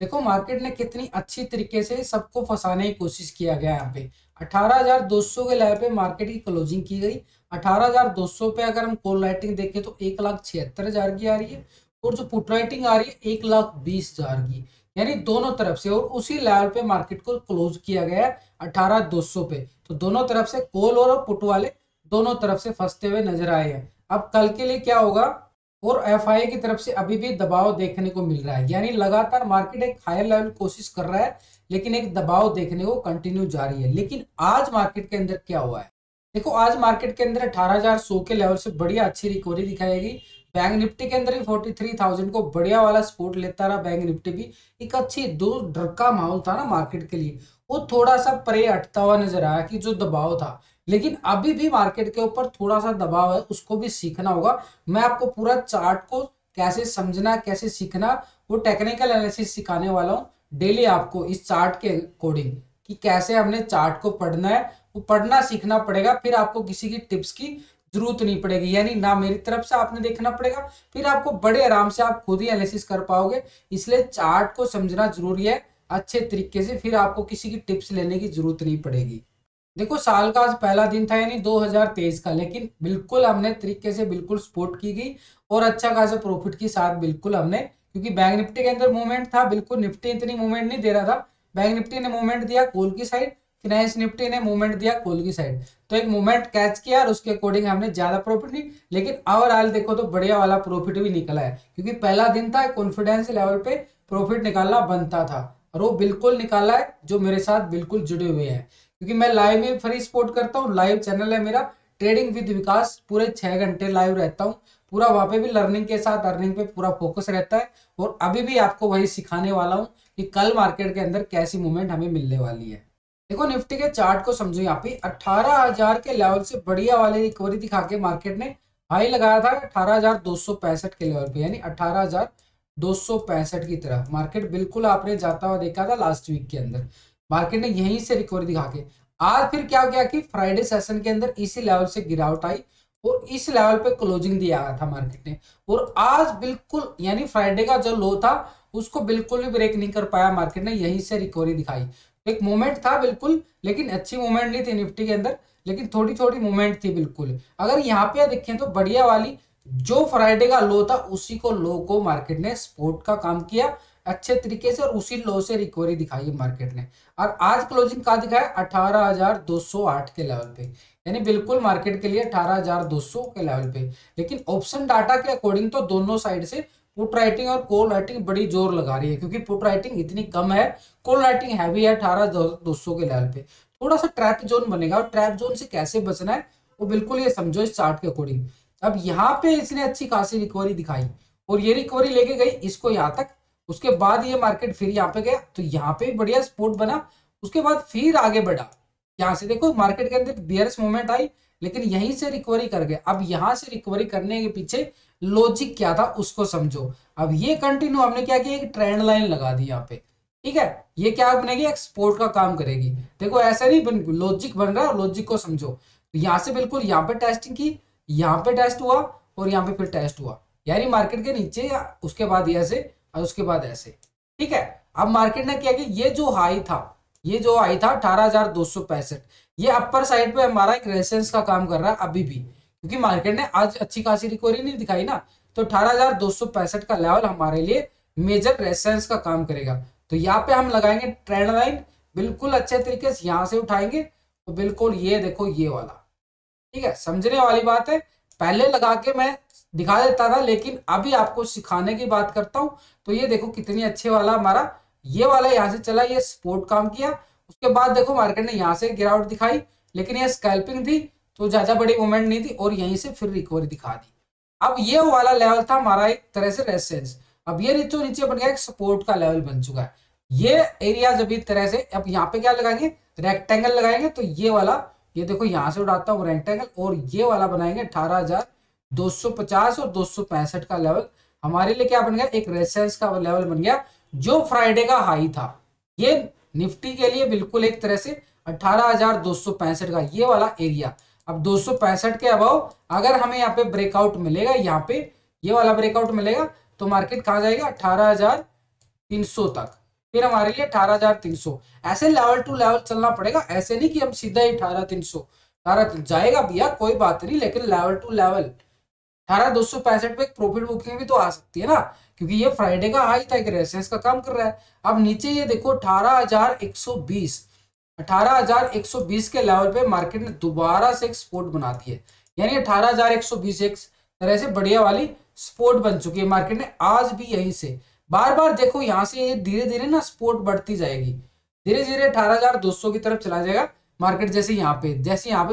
देखो मार्केट ने कितनी अच्छी तरीके से सबको फंसाने की कोशिश किया गया यहाँ पे। 18,200 के लेवल पे मार्केट की क्लोजिंग की गई। 18,200 पे अगर हम कॉल राइटिंग देखें तो 1,76,000 की आ रही है, और जो पुट राइटिंग आ रही है 1,20,000 की। यानी दोनों तरफ से, और उसी लेवल पे मार्केट को क्लोज किया गया है 18,200 पे। तो दोनों तरफ से कॉल और पुट वाले दोनों तरफ से फंसते हुए नजर आए हैं। अब कल के लिए क्या होगा, और एफआई की तरफ से अभी भी दबाव देखने को मिल रहा है, यानी लगातार मार्केट एक हायर लेवल कोशिश कर रहा है, लेकिन एक दबाव देखने को कंटिन्यू जारी है। लेकिन आज मार्केट के अंदर क्या हुआ है, देखो आज मार्केट के अंदर 18,100 के लेवल से बढ़िया अच्छी रिकवरी दिखाएगी। बैंक निफ्टी के अंदर भी 43,000 को बढ़िया वाला सपोर्ट लेता रहा। बैंक निफ्टी भी एक अच्छी दो डर का माहौल था ना मार्केट के लिए, वो थोड़ा सा परे हटता हुआ नजर आया कि जो दबाव था। लेकिन अभी भी मार्केट के ऊपर थोड़ा सा दबाव है, उसको भी सीखना होगा। मैं आपको पूरा चार्ट को कैसे समझना, कैसे सीखना, वो टेक्निकल एनालिसिस सिखाने वाला हूँ डेली आपको इस चार्ट के अकॉर्डिंग, कि कैसे हमने चार्ट को पढ़ना है। वो पढ़ना सीखना पड़ेगा, फिर आपको किसी की टिप्स की जरूरत नहीं पड़ेगी, यानी ना मेरी तरफ से आपने देखना पड़ेगा, फिर आपको बड़े आराम से आप खुद ही एनालिसिस कर पाओगे। इसलिए चार्ट को समझना जरूरी है अच्छे तरीके से, फिर आपको किसी की टिप्स लेने की जरूरत नहीं पड़ेगी। देखो साल का आज पहला दिन था, यानी 2023 का, लेकिन बिल्कुल हमने तरीके से बिल्कुल सपोर्ट की गई, और अच्छा खासा प्रॉफिट के साथ बिल्कुल हमने, क्योंकि बैंक निफ्टी के अंदर मूवमेंट था, बिल्कुल निफ्टी इतनी मूवमेंट नहीं दे रहा था। बैंक निफ्टी ने मूवमेंट दिया कॉल की साइड, फिनांस निफ्टी ने मूवमेंट दिया कॉल की साइड, तो एक मूवमेंट कैच किया और उसके अकॉर्डिंग हमने ज्यादा प्रॉफिट नहीं, लेकिन ओवरऑल देखो तो बढ़िया वाला प्रॉफिट भी निकला है, क्योंकि पहला दिन था, कॉन्फिडेंस लेवल पे प्रॉफिट निकालना बनता था, और वो बिल्कुल निकाला है जो मेरे साथ बिल्कुल जुड़े हुए हैं, क्योंकि मैं लाइव में फ्री सपोर्ट करता हूँ। लाइव चैनल है मेरा ट्रेडिंग विद विकास, पूरे 6 घंटे लाइव रहता हूँ पूरा, वहां पे भी लर्निंग के साथ अर्निंग पे पूरा फोकस रहता है। और अभी भी आपको वही सिखाने वाला हूँ कि कल मार्केट के अंदर कैसी मूवमेंट हमें मिलने वाली है। देखो निफ्टी के चार्ट को समझो, यहाँ पे 18,000 के लेवल से बढ़िया वाली रिकवरी दिखा के मार्केट ने हाई लगाया था 18,265 के लेवल पे, यानी 18,265 की तरफ मार्केट बिल्कुल आपने जाता हुआ देखा था लास्ट वीक के अंदर। मार्केट ने यहीं से रिकवरी दिखा के आज फिर क्या किया कि फ्राइडे सेशन के अंदर इसी लेवल से गिरावट आई, और इस लेवल पे क्लोजिंग दिया था मार्केट ने। और आज बिल्कुल यानी फ्राइडे का जो लो था उसको बिल्कुल भी ब्रेक नहीं कर पाया मार्केट ने, यहीं से रिकवरी दिखाई। एक मूवमेंट था बिल्कुल, लेकिन अच्छी मूवमेंट नहीं थी निफ्टी के अंदर, लेकिन थोड़ी थोड़ी मूवमेंट थी बिल्कुल। अगर यहाँ पे देखें तो बढ़िया वाली जो फ्राइडे का लो था उसी को लो को मार्केट ने सपोर्ट का काम किया अच्छे तरीके से, और उसी लो से रिकवरी दिखाई है मार्केट ने। और आज क्लोजिंग का दिखाया 18,208 के लेवल पे, यानी बिल्कुल मार्केट के लिए 18,200 के लेवल पे। लेकिन ऑप्शन डाटा के अकॉर्डिंग तो दोनों साइड से पुट राइटिंग और कॉल राइटिंग बड़ी जोर लगा रही है, क्योंकि पुट राइटिंग इतनी कम है, कॉल राइटिंग हैवी है 18,200 के लेवल पे। थोड़ा सा ट्रैप जोन बनेगा, और ट्रैप जोन से कैसे बचना है वो बिल्कुल ये समझो इस चार्ट के अकॉर्डिंग। अब यहाँ पे इसने अच्छी खासी रिकवरी दिखाई, और ये रिकवरी लेके गई इसको यहाँ तक, उसके बाद ये मार्केट फिर यहाँ पे गया, तो यहाँ पे बढ़िया सपोर्ट बना, उसके बाद फिर आगे बढ़ा। यहाँ से देखो मार्केट के अंदर बियरिश मूवमेंट आई, लेकिन यहीं से रिकवरी कर गए। अब यहाँ से रिकवरी करने के पीछे लॉजिक क्या था उसको समझो। अब ये कंटिन्यू हमने क्या किया, एक ट्रेंड लाइन लगा दी यहाँ पे, ठीक है। ये क्या बनेगी, एक सपोर्ट का काम करेगी। देखो ऐसा नहीं लॉजिक बन रहा है, लॉजिक को समझो। तो यहाँ से बिल्कुल यहाँ पे टेस्टिंग की, यहाँ पे टेस्ट हुआ, और यहाँ पे फिर टेस्ट हुआ, यानी मार्केट के नीचे, या उसके बाद ऐसे, और उसके बाद ऐसे, ठीक है। अब मार्केट ने क्या किया, ये जो हाई था, ये जो हाई था 18,265, ये अपर साइड पे हमारा एक रेजिस्टेंस का काम कर रहा है अभी भी, क्योंकि मार्केट ने आज अच्छी खासी रिकवरी नहीं दिखाई ना। तो 18,265 का लेवल हमारे लिए मेजर रेजिस्टेंस का काम करेगा। तो यहाँ पे हम लगाएंगे ट्रेंड लाइन, बिल्कुल अच्छे तरीके से यहाँ से उठाएंगे, तो बिल्कुल ये देखो ये वाला, ठीक है। समझने वाली बात है, पहले लगा के मैं दिखा देता था, लेकिन अभी आपको सिखाने की बात करता हूं। तो ये देखो कितनी अच्छे वाला हमारा ये वाला यहाँ से चला, ये सपोर्ट काम किया, उसके बाद देखो मार्केट ने यहाँ से गिरावट दिखाई, लेकिन ये स्कैल्पिंग थी तो ज्यादा बड़ी मूवमेंट नहीं थी, और यहीं से फिर रिकवरी दिखा दी। अब ये वाला लेवल था हमारा एक तरह से रेजिस्टेंस, अब ये नीचे नीचे बन गया एक सपोर्ट का लेवल बन चुका है। ये एरिया जब इस तरह से, अब यहाँ पे क्या लगाएंगे, रेक्टेंगल लगाएंगे, तो ये वाला, ये देखो यहां से उड़ाता हूँ रेक्टेंगल, और ये वाला बनाएंगे 18,250 और 265 का लेवल हमारे लिए क्या बन गया, एक रेजिस्टेंस का लेवल बन गया, जो फ्राइडे का हाई था। ये निफ्टी के लिए बिल्कुल एक तरह से 18,265 का ये वाला एरिया। अब 265 के अभाव अगर हमें यहाँ पे ब्रेकआउट मिलेगा, यहाँ पे ये वाला ब्रेकआउट मिलेगा, तो मार्केट कहाँ जाएगा 18,300 तक, फिर हमारे लिए 18,300। ऐसे लेवल टू लेवल चलना पड़ेगा, ऐसे नहीं कि हम सीधा ही 18,300 जाएगा भैया, कोई बात नहीं, लेकिन लेवल टू लेवल 18,265 पे एक प्रॉफिट बुकिंग भी तो आ सकती है ना, क्योंकि ये फ्राइडे का हाई था, एक रेजिस्टेंस का काम कर रहा है। अब नीचे ये देखो 18,120, 18,120 के लेवल पे मार्केट ने दोबारा से एक सपोर्ट बना दी है, यानी 18,120 एक तरह से बढ़िया वाली सपोर्ट बन चुकी है। मार्केट ने आज भी यहीं से बार बार देखो, यहां से ये धीरे धीरे ना सपोर्ट बढ़ती जाएगी, धीरे धीरे 18,200 की तरफ चला जाएगा मार्केट। जैसे यहाँ पे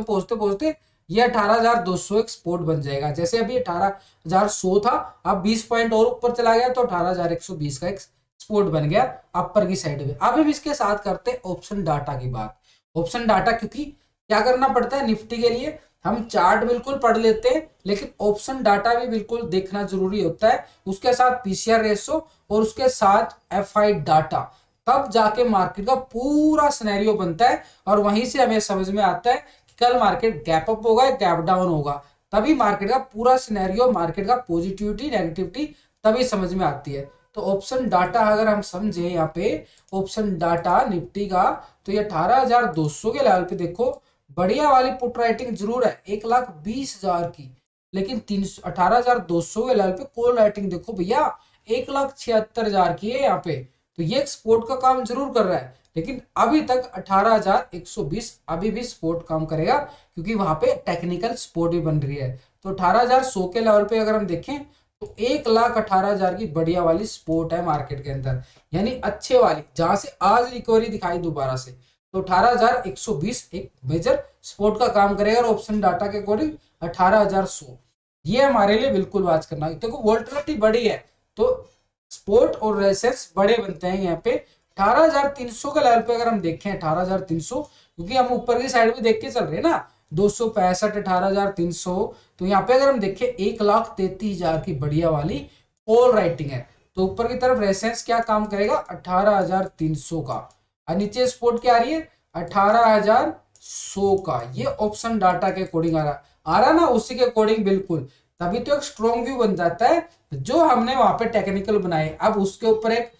पहुंचते पहुंचते ये 18,200 एक सपोर्ट बन जाएगा। जैसे अभी 18,100 था, अब 20 पॉइंट और ऊपर चला गया तो 18,120 का एक सपोर्ट बन गया अपर की साइड में। अब इसके साथ करते हैं ऑप्शन डाटा की बात। ऑप्शन डाटा, क्योंकि क्या करना पड़ता है निफ्टी के लिए, हम चार्ट बिल्कुल पढ़ लेते हैं, लेकिन ऑप्शन डाटा भी बिल्कुल देखना जरूरी होता है, उसके साथ पीसीआर रेशो और उसके साथ एफआई डाटा, तब जाके मार्केट का पूरा सिनेरियो बनता है। और वहीं से हमें समझ में आता है कि कल मार्केट गैप अप होगा या गैप डाउन होगा, तभी मार्केट का पूरा सिनेरियो, मार्केट का पॉजिटिविटी नेगेटिविटी तभी समझ में आती है। तो ऑप्शन डाटा अगर हम समझे यहाँ पे, ऑप्शन डाटा निफ्टी का, तो ये 18,200 के लेवल पे देखो बढ़िया वाली पुट राइटिंग जरूर है 1,20,000 की, लेकिन 18,200 के लेवल पे कॉल राइटिंग देखो भैया 1,76,000 की है यहाँ पे। तो ये सपोर्ट का काम जरूर कर रहा है, लेकिन अभी तक 18,120 अभी भी सपोर्ट काम करेगा, क्योंकि वहां पे टेक्निकल सपोर्ट भी बन रही है। तो 18,100 के लेवल पे अगर हम देखें तो 1,18,000 की बढ़िया वाली सपोर्ट है मार्केट के अंदर, यानी अच्छे वाली, जहां से आज रिकवरी दिखाई दोबारा से। तो 18,120 एक मेजर सपोर्ट का काम करेगा, और ऑप्शन डाटा के अकॉर्डिंग 18,100 ये हमारे लिए बिल्कुल वाच करना। देखो वोल्टिलिटी बड़ी है तो सपोर्ट और रेजिस्टेंस बड़े बनते हैं। यहाँ पे 18,300 के लेवल पे अगर हम देखें 18,300, क्योंकि हम ऊपर की साइड भी देख के चल रहे हैं ना, 265 18,300, तो यहाँ पे अगर हम देखें 1,33,000 की बढ़िया वाली कॉल राइटिंग है। तो ऊपर की तरफ रेजिस्टेंस क्या काम करेगा 18,300 का, और नीचे सपोर्ट क्या आ रही है 18,100 का। ये ऑप्शन डाटा के अकॉर्डिंग आ रहा ना, उसी के अकॉर्डिंग बिल्कुल, तभी तो एक स्ट्रॉन्ग व्यू बन जाता है जो हमने वहां पे टेक्निकल बनाए। अब उसके ऊपर एक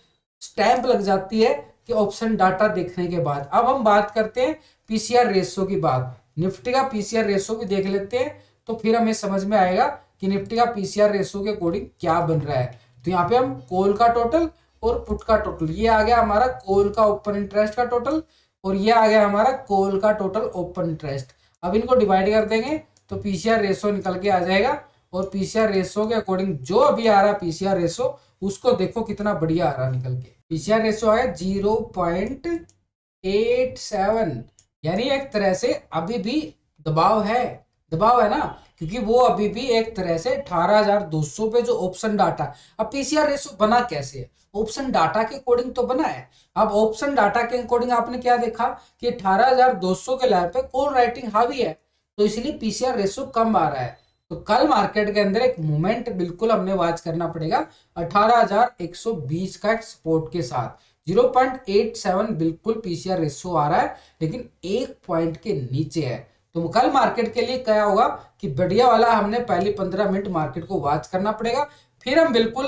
स्टैंप लग जाती है कि ऑप्शन डाटा देखने के बाद। अब हम बात करते हैं पीसीआर रेशो की बात, निफ्टी का पीसीआर रेशो भी देख लेते हैं, तो फिर हमें समझ में आएगा कि निफ्टी का पीसीआर रेशो के अकॉर्डिंग क्या बन रहा है। तो यहाँ पे हम कॉल का टोटल और पुट का टोटल, ये आ गया हमारा कॉल का ओपन इंटरेस्ट का टोटल, और ये आ गया हमारा कॉल का टोटल ओपन इंटरेस्ट। अब इनको डिवाइड कर देंगे तो पीसीआर रेशो निकल के आ जाएगा, और पीसीआर रेशो के अकॉर्डिंग जो अभी आ रहा है पीसीआर रेशो, उसको देखो कितना बढ़िया आ रहा निकल के। पीसीआर रेशो है 0.87, यानी एक तरह से अभी भी दबाव है ना, क्योंकि वो अभी भी एक तरह से 18,200 पे जो ऑप्शन डाटा। अब पीसीआर रेशो बना कैसे है, ऑप्शन डाटा के अकॉर्डिंग तो बना है। अब ऑप्शन डाटा के अकॉर्डिंग आपने क्या देखा कि 18,200 के लेवल पे कॉल राइटिंग हावी है, तो इसलिए पीसीआर रेशो कम आ रहा है। तो कल मार्केट के अंदर एक मूवमेंट बिल्कुल हमने वॉच करना पड़ेगा 18,120 का सपोर्ट के साथ। 0.87 बिल्कुल पीसीआर रेशो आ रहा है, लेकिन एक पॉइंट के नीचे है। तो कल मार्केट के लिए क्या होगा कि बढ़िया वाला हमने पहले 15 मिनट मार्केट को वॉच करना पड़ेगा, फिर हम बिल्कुल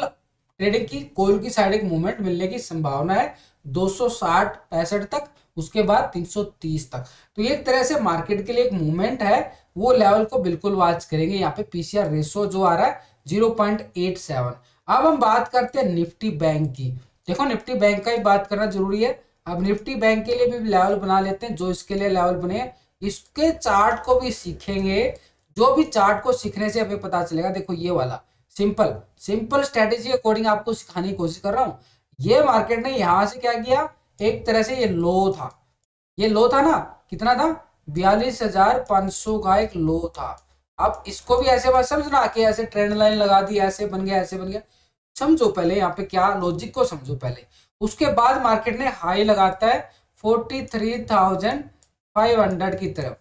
ट्रेडिंग की कॉल की साइड एक मूवमेंट मिलने की संभावना है 260-65 तक, उसके बाद 330 तक। तो एक तरह से मार्केट के लिए एक मूवमेंट है, वो लेवल को बिल्कुल वॉच करेंगे। यहाँ पे पीसीआर रेशो जो आ रहा है 0.87। अब हम बात करते हैं निफ्टी बैंक की। देखो निफ्टी बैंक का ही बात करना जरूरी है। अब निफ्टी बैंक के लिए भी लेवल बना लेते हैं, जो इसके लिए लेवल बने इसके चार्ट को भी सीखेंगे। जो भी चार्ट को सीखने से हमें पता चलेगा, देखो ये वाला सिंपल स्ट्रेटेजी अकॉर्डिंग आपको सिखाने की कोशिश कर रहा हूं। ये मार्केट ने यहां से क्या किया, एक तरह से ये लो था ना, कितना था 42,500 का एक लो था। अब इसको भी ऐसे बात समझना कि ऐसे ट्रेंड लाइन लगा दी, ऐसे बन गया। समझो पहले यहाँ पे क्या लॉजिक को समझो पहले, उसके बाद मार्केट ने हाई लगाता है 43,500 की तरफ।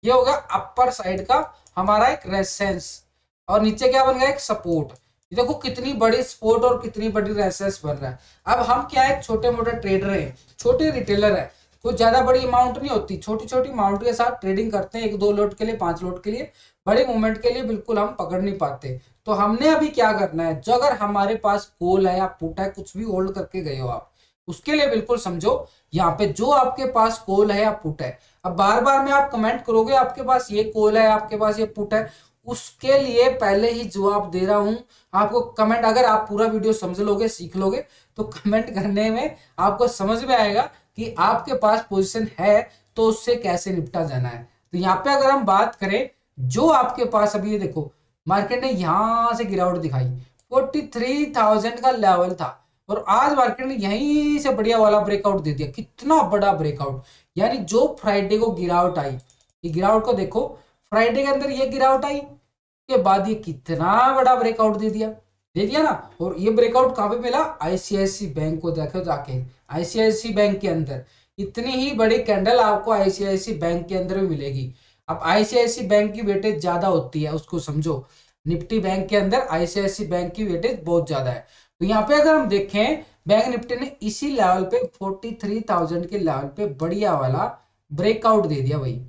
ये होगा अपर साइड का हमारा एक रेजिस्टेंस, और नीचे क्या बन गया एक सपोर्ट। देखो कितनी बड़ी सपोर्ट और कितनी बड़ी रेजिस्टेंस बन रहा है। अब हम क्या है, छोटे मोटे ट्रेडर हैं, छोटे रिटेलर है, कोई ज्यादा बड़ी अमाउंट नहीं होती, छोटी छोटी अमाउंट के साथ ट्रेडिंग करते हैं, 1-2 लोट के लिए 5 लोट के लिए, बड़े मूवमेंट के लिए बिल्कुल हम पकड़ नहीं पाते। तो हमने अभी क्या करना है, जो अगर हमारे पास कॉल है या पुट है, कुछ भी होल्ड करके गए हो आप, उसके लिए बिल्कुल समझो यहाँ पे जो आपके पास कॉल है या पुट है। अब बार बार में आप कमेंट करोगे आपके पास ये कॉल है आपके पास ये पुट है, उसके लिए पहले ही जवाब दे रहा हूं आपको। कमेंट अगर आप पूरा वीडियो समझ लोगे सीख लोगे तो कमेंट करने में आपको समझ में आएगा कि आपके पास पोजीशन है तो उससे कैसे निपटा जाना है। तो यहाँ पे अगर हम बात करें जो आपके पास अभी ये देखो मार्केट ने यहां से गिरावट दिखाई 43,000 का लेवल था और आज मार्केट ने यहीं से बढ़िया वाला ब्रेकआउट दे दिया। कितना बड़ा ब्रेकआउट, यानी जो फ्राइडे को गिरावट आई, ये गिरावट को देखो फ्राइडे के अंदर ये गिरावट आई के बाद ये कितना बड़ा ब्रेकआउट दे दिया ना। और ये ब्रेकआउट कहां पे मिला, आईसीआईसी बैंक को देखो जाके, आईसीआईसी बैंक के अंदर इतनी ही बड़ी कैंडल आपको आईसीआईसी बैंक के अंदर भी मिलेगी। अब आईसीआईसी बैंक की वेटेज ज्यादा होती है, उसको समझो। निफ्टी बैंक के अंदर आईसीआईसी बैंक की वेटेज बहुत ज्यादा है। तो यहाँ पे अगर हम देखें बैंक निफ्टी ने इसी लेवल पे 43,000 के लेवल पे बढ़िया वाला ब्रेकआउट दे दिया भाई।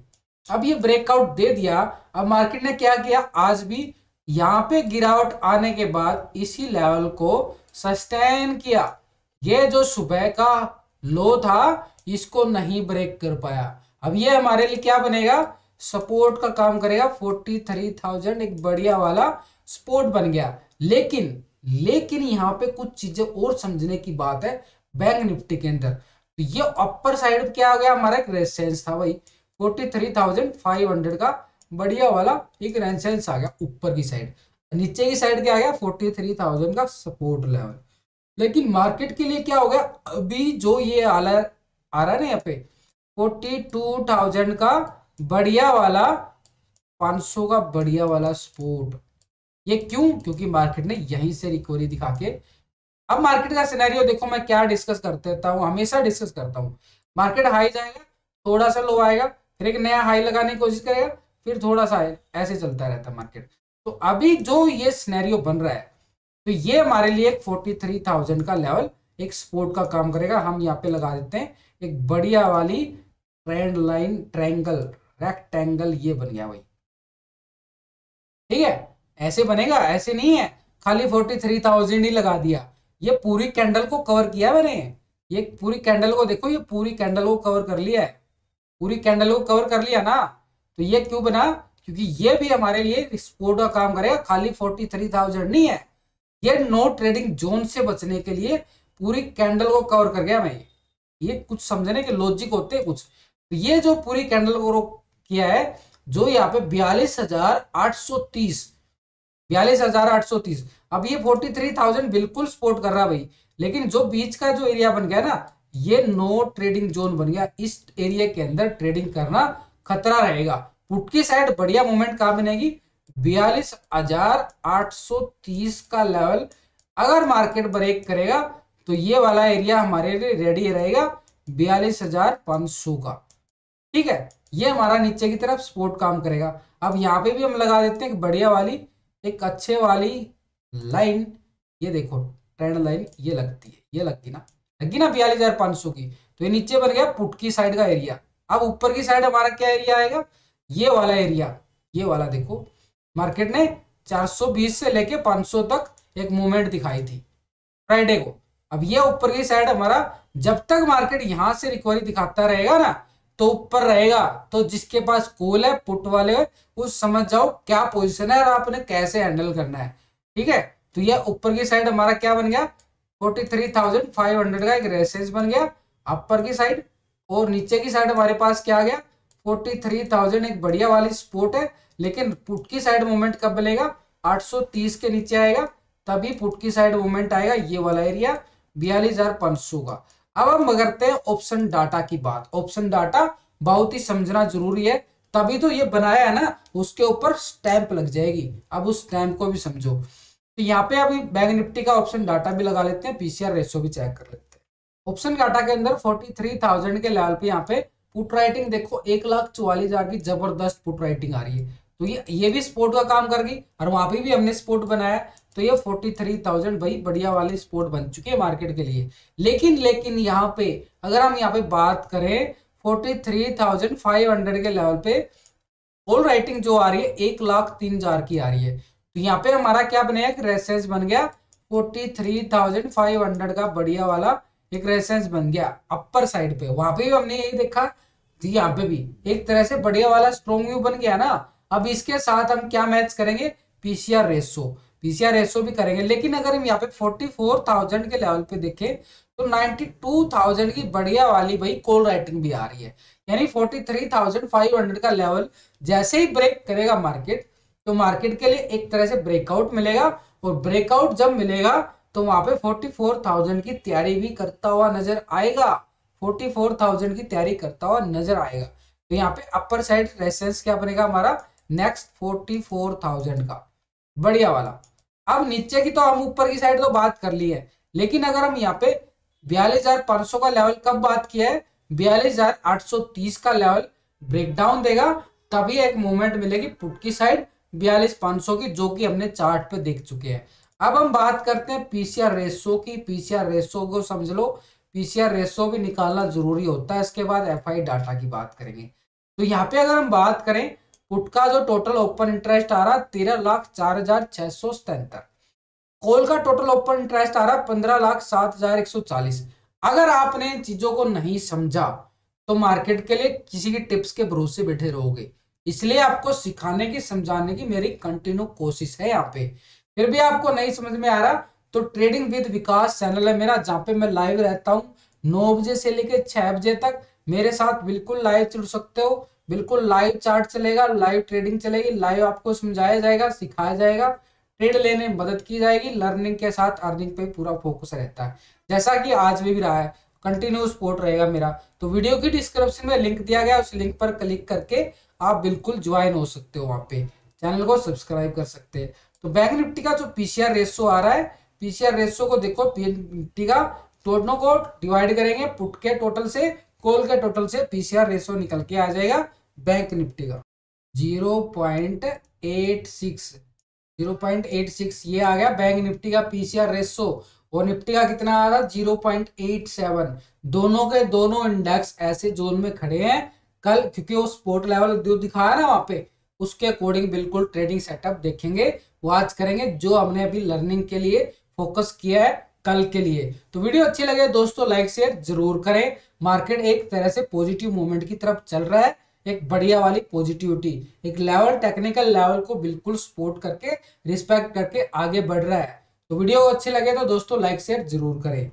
अब ये ब्रेकआउट दे दिया, अब मार्केट ने क्या किया, आज भी यहाँ पे गिरावट आने के बाद इसी लेवल को सस्टेन किया। ये जो सुबह का लो था इसको नहीं ब्रेक कर पाया। अब ये हमारे लिए क्या बनेगा, सपोर्ट का काम करेगा। 43,000 एक बढ़िया वाला सपोर्ट बन गया। लेकिन यहाँ पे कुछ चीजें और समझने की बात है बैंक निफ्टी के अंदर। तो ये अपर साइड क्या आ गया, हमारा एक रेजिस्टेंस था भाई 43,500 का बढ़िया वाला एक रेजिस्टेंस आ गया ऊपर की साइड। नीचे की साइड क्या आ गया 43,000 का सपोर्ट लेवल। लेकिन मार्केट के लिए क्या हो गया, अभी जो ये आ रहा है ना यहाँ पे 42,000 का बढ़िया वाला 500 का बढ़िया वाला सपोर्ट। ये क्यों, क्योंकि मार्केट ने यहीं से रिकवरी दिखा के, अब मार्केट का सिनेरियो देखो मैं क्या डिस्कस करता हूँ, हमेशा डिस्कस करता हूँ। मार्केट हाई जाएगा, थोड़ा सा लो आएगा, फिर एक नया हाई लगाने की कोशिश करेगा, फिर थोड़ा सा ऐसे चलता रहता है मार्केट। तो अभी जो ये सिनेरियो बन रहा है तो ये हमारे लिए एक 43,000 का लेवल एक सपोर्ट का काम करेगा। हम यहाँ पे लगा देते हैं एक बढ़िया वाली ट्रेंड लाइन ट्रायंगल रेक्टेंगल, ये बन गया भाई। ठीक है, ऐसे बनेगा, ऐसे नहीं है खाली 43,000 ही लगा दिया। ये पूरी कैंडल को कवर किया मैंने, ये पूरी कैंडल को देखो, ये पूरी कैंडल को कवर कर लिया है, पूरी कैंडल को कवर कर लिया ना। तो ये क्यों बना, क्योंकि ये भी हमारे लिए सपोर्ट का काम करेगा। खाली 43,000 नहीं है, ये नो ट्रेडिंग जोन से बचने के लिए पूरी कैंडल को कवर कर गया मैं। ये कुछ समझने के लॉजिक होते हैं कुछ। तो ये जो पूरी कैंडल को किया है, जो यहाँ पे 42,830 अब ये 43,000 बिल्कुल सपोर्ट कर रहा भाई। लेकिन जो बीच का जो एरिया बन गया ना, ये नो ट्रेडिंग जोन बन गया। इस एरिया के अंदर ट्रेडिंग करना खतरा रहेगा। पुट की साइड बढ़िया मूवमेंट कहां बनेगी, 42,830 का लेवल अगर मार्केट ब्रेक करेगा तो ये वाला एरिया हमारे लिए रेडी रहेगा 42,500 का। ठीक है, ये हमारा नीचे की तरफ सपोर्ट काम करेगा। अब यहाँ पे भी हम लगा देते हैं बढ़िया वाली एक अच्छे वाली लाइन, ये देखो ट्रेंड लाइन, ये लगती है, ये लगी ना 42,500 की। तो ये नीचे बन गया पुट की साइड का एरिया। अब ऊपर की साइड हमारा क्या एरिया आएगा, ये वाला एरिया, ये वाला देखो मार्केट ने 420 से लेके 500 तक एक मूवमेंट दिखाई थी फ्राइडे को। अब ये ऊपर की साइड हमारा, जब तक मार्केट यहां से रिकवरी दिखाता रहेगा ना तो ऊपर रहेगा। तो जिसके पास कॉल है पुट वाले उस समझ जाओ क्या पोजीशन है और आपने कैसे हैंडल करना है। ठीक है, तो ये ऊपर की साइड हमारा क्या बन गया 43,500 का एक रेजिस्टेंस बन गया अपर की साइड। और नीचे की साइड हमारे पास क्या आ गया 43,000 एक बढ़िया वाली सपोर्ट है। लेकिन पुट की साइड मूवमेंट कब बनेगा, 830 के नीचे आएगा तभी पुट की साइड मूवमेंट आएगा, ये वाला एरिया 42,500 का। अब हम करते हैं ऑप्शन डाटा की बात। ऑप्शन डाटा बहुत ही समझना जरूरी है, तभी तो ये बनाया है ना, उसके ऊपर स्टैंप लग जाएगी। अब उस स्टैंप को भी समझो। तो यहाँ पे अभी बैंक निफ्टी का ऑप्शन डाटा भी लगा लेते हैं, पीसीआर रेशो भी चेक कर लेते हैं। ऑप्शन डाटा के अंदर 43,000 के लेवल पे यहाँ पे पुट राइटिंग देखो 1,44,000 की जबरदस्त पुट राइटिंग आ रही है। तो ये भी सपोर्ट का काम कर गई और वहां पे भी हमने सपोर्ट बनाया। तो ये 43,000 भाई बढ़िया वाली सपोर्ट बन चुकी है मार्केट के लिए। लेकिन यहाँ पे अगर हम यहाँ पे बात करें 43,500 के लेवल पे ऑल राइटिंग जो आ रही है 1,03,000 की आ रही है। तो यहाँ पे हमारा क्या बनेगा, एक रेजिस्टेंस बन गया 43,500 का बढ़िया वाला एक रेजिस्टेंस बन गया अपर साइड पे, वहां पे भी हमने यही देखा जी, यहाँ पे भी एक तरह से बढ़िया वाला स्ट्रॉन्ग व्यू बन गया ना। अब इसके साथ हम क्या मैच करेंगे, पीसीआर रेशो, पीसीआर रेशो भी करेंगे। लेकिन अगर हम यहाँ पे 44,000 के लेवल पे देखें तो 92,000 की बढ़िया वाली भाई कॉल राइटिंग भी आ रही है, यानी 43,500 का लेवल जैसे ही ब्रेक करेगा मार्केट, तो मार्केट के लिए एक तरह से ब्रेकआउट मिलेगा, और ब्रेकआउट जब मिलेगा तो वहां पे 44,000 की तैयारी भी करता हुआ नजर आएगा, 44,000 की तैयारी करता हुआ नजर आएगा। तो यहाँ पे अपर साइड रेजिस्टेंस क्या बनेगा हमारा, नेक्स्ट 44,000 का बढ़िया वाला। अब नीचे की तो हम ऊपर की साइड तो बात कर ली है, लेकिन अगर हम यहाँ पे 42,500 का लेवल कब बात किया है, 42,830 का लेवल ब्रेकडाउन देगा तभी एक मूवमेंट मिलेगी पुट की साइड 42,500 की, जो कि हमने चार्ट पे देख चुके हैं। अब हम बात करते हैं पीसीआर रेशो की। पीसीआर रेशो को समझ लो, पीसीआर रेशो भी निकालना जरूरी होता है। इसके बाद एफआई डाटा की बात करेंगे। तो यहाँ पे अगर हम बात करें पुट का जो टोटल ओपन इंटरेस्ट आ रहा है 13,04,677, कॉल का टोटल ओपन इंटरेस्ट आ रहा है 15,07,140। अगर आपने इन चीजों को नहीं समझा तो मार्केट के लिए किसी की टिप्स के भरोसे बैठे रहोगे। इसलिए आपको सिखाने की समझाने की मेरी कंटिन्यू कोशिश है। यहाँ पे फिर भी आपको नहीं समझ में आ रहा तो ट्रेडिंग विद विकास चैनल है मेरा, जहाँ पे मैं लाइव रहता हूँ 9 बजे से लेकर 6 बजे तक। मेरे साथ बिल्कुल लाइव जुड़ सकते हो, बिल्कुल लाइव चार्ट चलेगा, लाइव ट्रेडिंग चलेगी, लाइव आपको समझाया जाएगा, सिखाया जाएगा, ट्रेड लेने में मदद की जाएगी, लर्निंग के साथ अर्निंग पे पूरा फोकस रहता है, जैसा कि आज भी रहा है। कंटिन्यू सपोर्ट रहेगा मेरा। तो वीडियो की डिस्क्रिप्शन में लिंक दिया गया, उस लिंक पर क्लिक करके आप बिल्कुल ज्वाइन हो सकते हो, वहां पे चैनल को सब्सक्राइब कर सकते हैं। तो बैंक निफ्टी का जो पीसीआर रेशो आ रहा है, पीसीआर रेशो को देखो, निफ्टी का दोनों को डिवाइड करेंगे पुट के टोटल से कॉल के टोटल से, पीसीआर रेशो निकल के आ जाएगा बैंक निफ्टी का 0.86, 0.86 ये आ गया बैंक निफ्टी का पीसीआर रेशो। और निफ्टी का कितना आ रहा है 0.87। दोनों के दोनों इंडेक्स ऐसे जोन में खड़े हैं कल, क्योंकि वो स्पोर्ट लेवल जो दिखाया ना वहां पे, उसके अकॉर्डिंग बिल्कुल ट्रेडिंग सेटअप देखेंगे, वो आज करेंगे जो हमने अभी लर्निंग के लिए फोकस किया है कल के लिए। तो वीडियो अच्छी लगे दोस्तों लाइक शेयर जरूर करें। मार्केट एक तरह से पॉजिटिव मूवमेंट की तरफ चल रहा है, एक बढ़िया वाली पॉजिटिविटी, एक लेवल टेक्निकल लेवल को बिल्कुल सपोर्ट करके रिस्पेक्ट करके आगे बढ़ रहा है। तो वीडियो अच्छी लगे तो दोस्तों लाइक शेयर जरूर करें।